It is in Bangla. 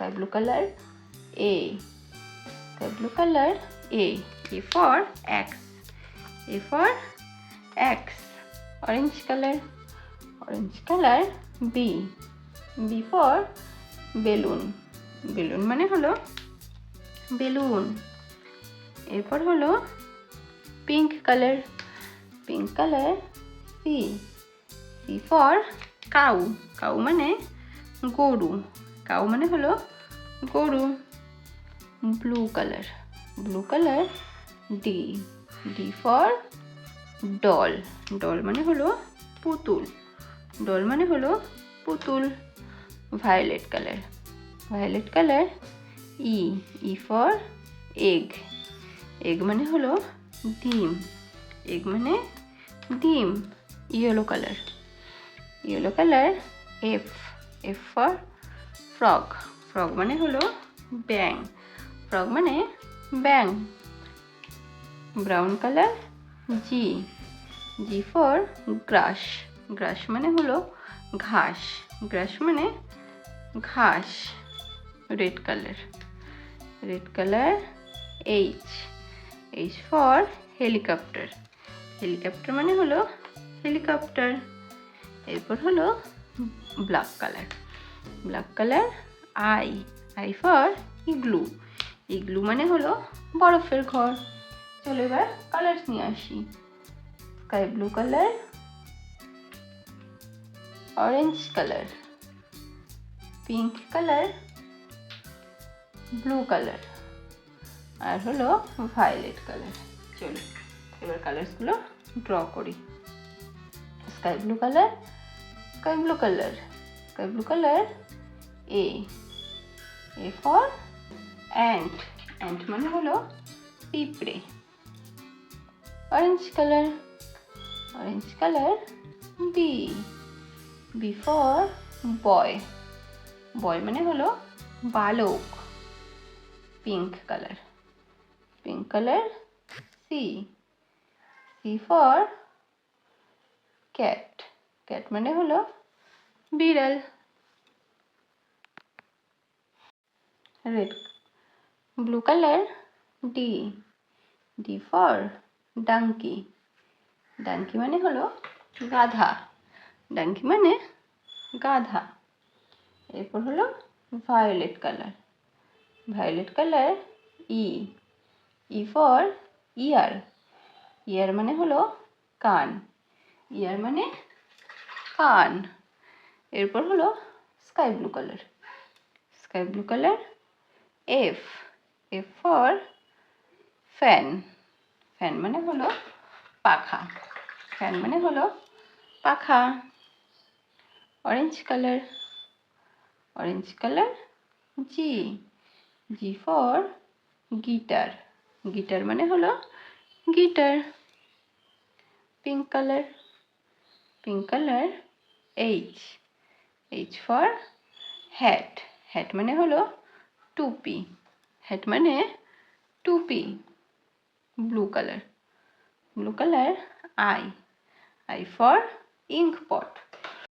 sky blue color A, sky blue color A for X, A for X, orange color B, B for balloon, balloon মানে হলো বেলুন। এরপর হলো pink colour C, C for cow, cow মানে গরু, কাউ মানে হলো গরু। Blue colour D, D for doll, doll মানে হলো পুতুল, ডল মানে হলো পুতুল। Violet colour E, E for egg, egg মানে হলো ডিম, এগ মানে ডিম। Yellow colour F, F for frog, frog মানে হলো ব্যাং, ফ্রগ মানে ব্যাং। Brown colour G, G for গ্রাস, গ্রাস মানে হলো ঘাস, গ্রাস মানে ঘাস। Red colour H, H for helicopter, helicopter মানে হলো হেলিকপ্টার। এরপর হলো black colour I, I for igloo, igloo মানে হলো বরফের ঘর। চলো এবার কালার্স নিয়ে আসি। Sky blue colour, orange colour, pink colour, blue colour, আর হলো ভায়োলেট কালার। চলো এবার কালার্সগুলো ড্র করি। Sky blue colour A, A for ant, ant মানে হলো পিঁপড়ে। Orange colour B, B for বয়, বয় মানে হলো বালক। Pink colour C, C for cat, cat মানে হলো বিড়াল। Red blue colour D, D for donkey, donkey মানে হলো গাধা, ডাঙ্কি মানে গাধা। এরপর হলো violet colour E, E for ear, ear মানে হলো কান, ইয়ার মানে কান। এরপর হলো sky blue colour F, F for fan, fan মানে হলো পাখা, ফ্যান মানে হলো পাখা। Orange colour G, G for guitar, guitar মানে হলো guitar. Pink colour H, H for hat, hat মানে হলো টুপি, হ্যাট মানে টুপি। Blue colour I, I for ink pot,